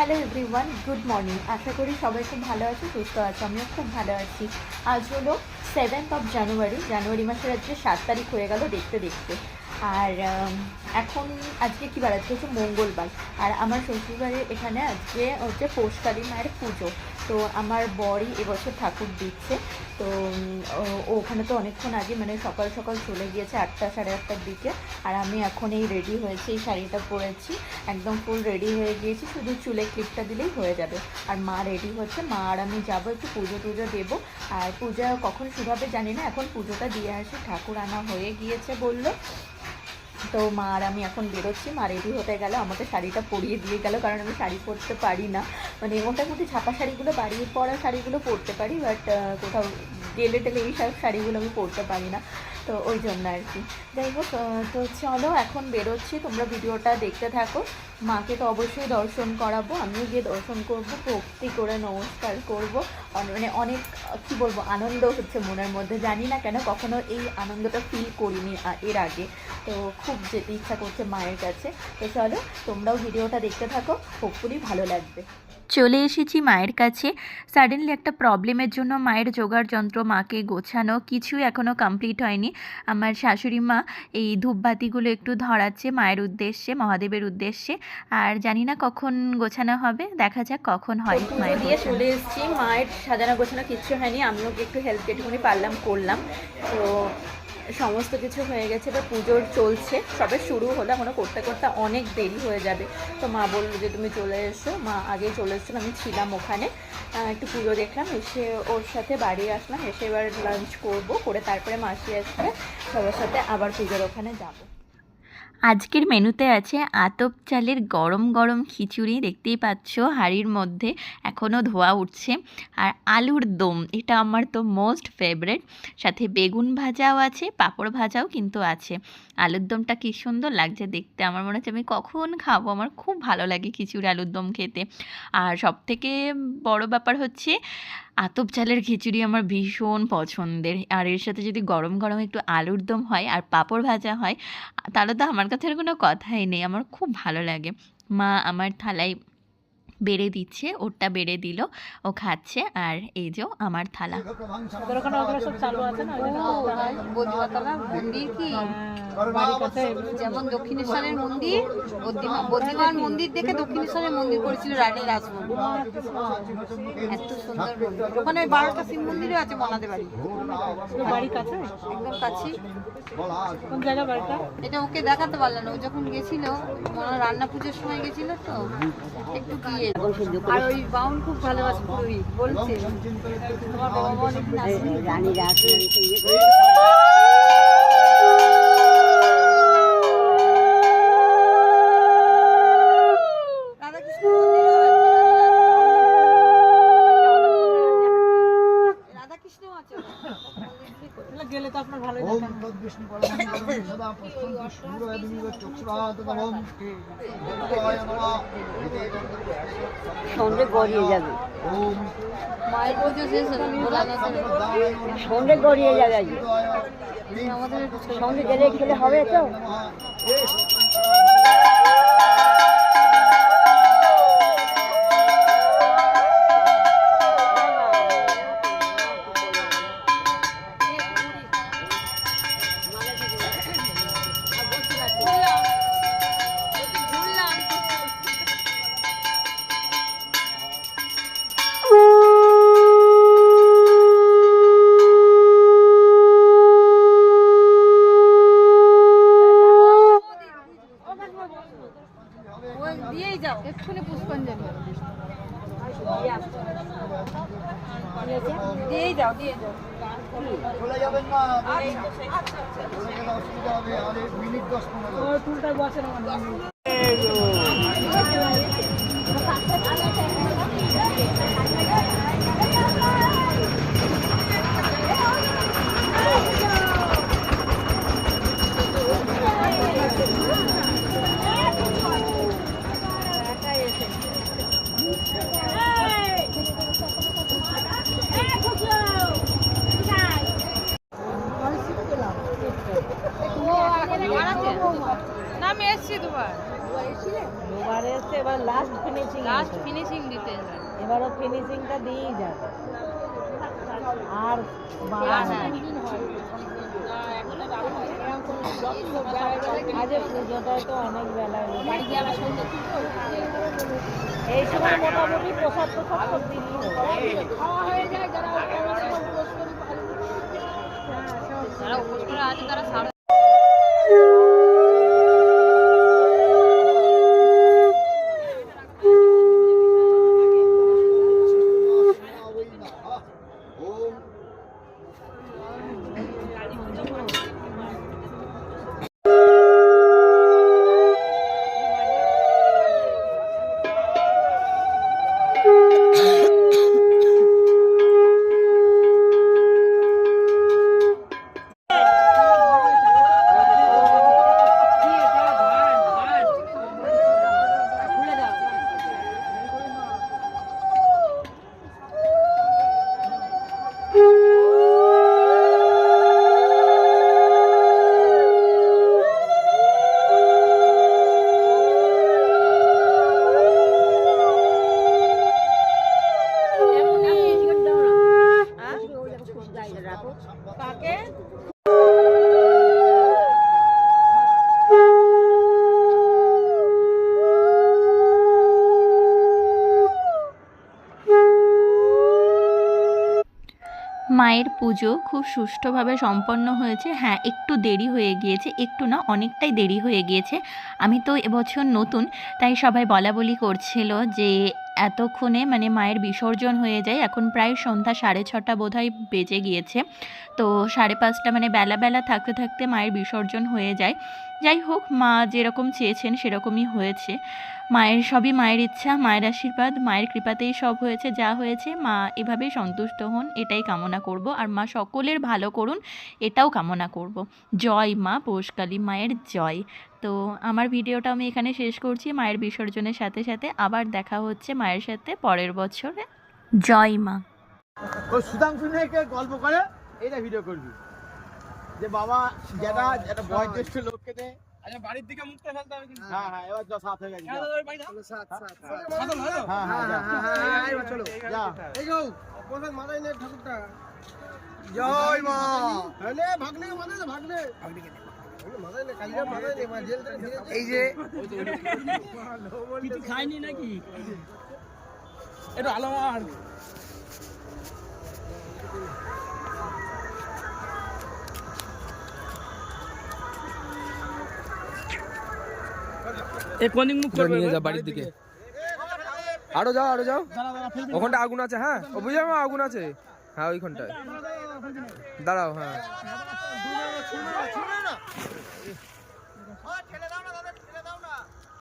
Hello everyone, good morning. আশা করি সবাই খুব ভালো আছে, সুস্থ আছে। আমিও খুব ভালো আছি। আজ হলো 7th জানুয়ারি মাসের আজকে 7 তারিখ হয়ে গেল দেখতে দেখতে। আর আজকে কী বার? আজকে হচ্ছে মঙ্গলবার। আর আমার শ্বশুরবাড়ির এখানে আজকে হচ্ছে পৌষকালী মায়ের পুজো। তো আমার বরই এবছর ঠাকুর দিচ্ছে। তো ওখানে তো অনেকক্ষণ আগে মানে সকাল সকাল চলে গিয়েছে, 8টা সাড়ে 8টার দিকে। আর আমি এখন এই রেডি হয়েছি, এই শাড়িটা পরেছি, একদম ফুল রেডি হয়ে গিয়েছি, শুধু চুলে ক্লিপটা দিলেই হয়ে যাবে। আর মা রেডি হচ্ছে, মা আর আমি যাবো একটু পুজো টুজো দেবো। আর পূজা কখন শুরু হবে জানি না, এখন পুজোটা দিয়ে আসি। ঠাকুর আনা হয়ে গিয়েছে বললো। তো মা আর আমি এখন বেরোচ্ছি। মা রেডি হতে গেল, আমাকে শাড়িটা পরিয়ে দিয়ে গেল, কারণ আমি শাড়ি পরতে পারি না। মানে মোটামুটি ছাপা শাড়িগুলো, বাড়ির পরা শাড়িগুলো পরতে পারি, বাট কোথাও গেলে টেলে এই সব শাড়িগুলো আমি পরতে পারি না। তো ওই জন্য আর কি। যাই হোক, তো চলো এখন বেরোচ্ছি, তোমরা ভিডিওটা দেখতে থাকো। মাকে তো অবশ্যই দর্শন করাবো, আমিও গিয়ে দর্শন করবো, ভক্তি করে নমস্কার করবো। মানে অনেক কী বলবো, আনন্দ হচ্ছে মনের মধ্যে। জানি না কেন, কখনো এই আনন্দটা ফিল করিনি এর আগে। তো খুব যেতে ইচ্ছা করছে মায়ের কাছে। তো চলো তোমরাও ভিডিওটা দেখতে থাকো, হোপফুলি ভালো লাগবে। চলে এসেছি মায়ের কাছে। সাডেনলি একটা প্রবলেমের জন্য মায়ের জোগাড় যন্ত্র, মাকে গোছানো কিছুই এখনও কমপ্লিট হয়নি। আমার শাশুড়ি মা এই ধূপবাতিগুলো একটু ধরাচ্ছে মায়ের উদ্দেশ্যে, মহাদেবের উদ্দেশ্যে। আর জানি না কখন গোছানো হবে, দেখা যাক কখন হয়। মায়ের দিয়ে চলে এসেছি, মায়ের সাজানো গোছানো কিচ্ছু হয়নি, আমিও একটু হেল্প যেটুকুনি পারলাম করলাম। তো সমস্ত কিছু হয়ে গেছে, এবার পুজোর চলছে, সবে শুরু হলো, এখনও করতে করতে অনেক দেরি হয়ে যাবে। তো মা বললো যে তুমি চলে এসো। মা আগেই চলে এসেছিলো, আমি ছিলাম ওখানে, একটু পুজো দেখলাম, এসে ওর সাথে বাড়ি আসলাম। এসে এবার লাঞ্চ করবো, করে তারপরে মাসি আসবে, সবার সাথে আবার পুজোর ওখানে যাবো। আজকের মেনুতে আছে আতপ চালের গরম গরম খিচুড়ি, দেখতেই পাচ্ছ হাঁড়ির মধ্যে এখনও ধোয়া উঠছে। আর আলুর দম, এটা আমার তো মোস্ট ফেভারেট। সাথে বেগুন ভাজাও আছে, পাঁপড় ভাজাও কিন্তু আছে। আলুর দমটা কী সুন্দর লাগছে দেখতে, আমার মনে হচ্ছে আমি কখন খাবো। আমার খুব ভালো লাগে খিচুড়ি আলুর দম খেতে। আর সবথেকে বড় ব্যাপার হচ্ছে আতপ চালের খিচুড়ি আমার ভীষণ পছন্দের। আর এর সাথে যদি গরম গরম একটু আলুর দম হয় আর পাঁপড় ভাজা হয়, তাহলে তো আমার কাছে আর কোনো কথাই নেই, আমার খুব ভালো লাগে। মা আমার থালায় বেড়ে দিচ্ছে, ওরটা বেড়ে দিল, ও খাচ্ছে। আর এই যে আমার থালা। মন্দির কি যেমন দক্ষিণেশ্বরের মন্দির, বদ্রীনাথ মন্দির দেখে দক্ষিণেশ্বরের মন্দির করেছিল রানী রাসমণি। এত সুন্দর মন্দির। ওখানে 12টা শিব মন্দিরও আছে মনাদের বাড়ি। বাড়ির কাছে, একদম কাছে। কোন জায়গা বাড়িটা? এটা ওকে দেখাতে পারলাম না, ও যখন গেছিল মনে রান্না পুজোর সময় গেছিল, তো একটু গিয়ে। আর ওই বাউন খুব ভালোবাসে পুরোহিত, বলছে তোমার বাবা মা অনেকদিন আসেনি। রানী রাসমণি রাধাকৃষ্ণ আছে গেলে তো আপনার ভালোই সন্ধ্যে গড়িয়ে যাবে, মায়ের পুজো শেষ হলো, সন্ধ্যে গড়িয়ে যাবে। আজ আমাদের সন্ধ্যে গেলে খেলে হবে তো। দিয়েই যাও এক্ষুনি পুষ্পাঞ্জলি দিয়েই যাও, দিয়ে যাও। চলে যাবেন না, অসুবিধা হবে। আরে মিনিট 10-15 টুলটায় বসে না। না আমি এসছি দুবার। লাস্ট ফিনিশিং দিতে এলো। এবারও ফিনিশিংটা দিয়েই যাবে। আর আজ পুজোটায় তো অনেক বেলা এই সময় মোটামুটি প্রসাদ সব দিনই যারা উপোস করে আছে তারা সারা মায়ের পুজো খুব সুষ্ঠুভাবে সম্পন্ন হয়েছে। হ্যাঁ, একটু দেরি হয়ে গিয়েছে, একটু না অনেকটাই দেরি হয়ে গিয়েছে। আমি তো এবছর নতুন, তাই সবাই বলাবলি করছিল যে এতক্ষণে মানে মায়ের বিসর্জন হয়ে যায়। এখন প্রায় সন্ধ্যা 6:30 বোধহয় বেজে গিয়েছে। তো 5:30 মানে বেলা বেলা থাকতে থাকতে মায়ের বিসর্জন হয়ে যায়। যাই হোক, মা যেরকম চেয়েছেন সেরকমই হয়েছে। মায়ের সবই মায়ের ইচ্ছা, মায়ের আশীর্বাদ, মায়ের কৃপাতেই সব হয়েছে। যা হয়েছে মা এভাবেই সন্তুষ্ট হন, এটাই কামনা করব। আর মা সকলের ভালো করুন, এটাও কামনা করব। জয় মা পৌষকালী মায়ের জয়। তো আমার ভিডিওটা আমি এখানে শেষ করছি। মায়ের বিসর্জনের সাথে সাথে আবার দেখা হচ্ছে মায়ের সাথে পরের বছরে। জয় মা। ওই সুধাংশু নিয়ে গল্প করে এইটা ভিডিও করবি যে বাবা যেটা একটা বয়োজ্যেষ্ঠ লোককে দে। আচ্ছা বাড়ির দিকে মুখটা ফেলতে হবে কিন্তু। হ্যাঁ হ্যাঁ, এবার 7 হয়ে গেছে। সাদল হলো? হ্যাঁ হ্যাঁ হ্যাঁ, এবার চলো যা। এই যাও অপোজিট মাথায় নে ঠাকুরটা। জয় মা। হলে ভাগলে মাথায় নে ভাগলে। মাথায় নে কালিয়া মাথায় নে জেল থেকে এই যে কিছু খাইনি নাকি? একটু আলো মার। এ কোন দিক মুখ করবে? নিয়ে যা বাড়ির দিকে। আরো যাও আরো যাও, ওখানটা আগুন আছে। হ্যাঁ ও বুঝে মা আগুন আছে। হ্যাঁ ওইখানটায় দাঁড়াও। হ্যাঁ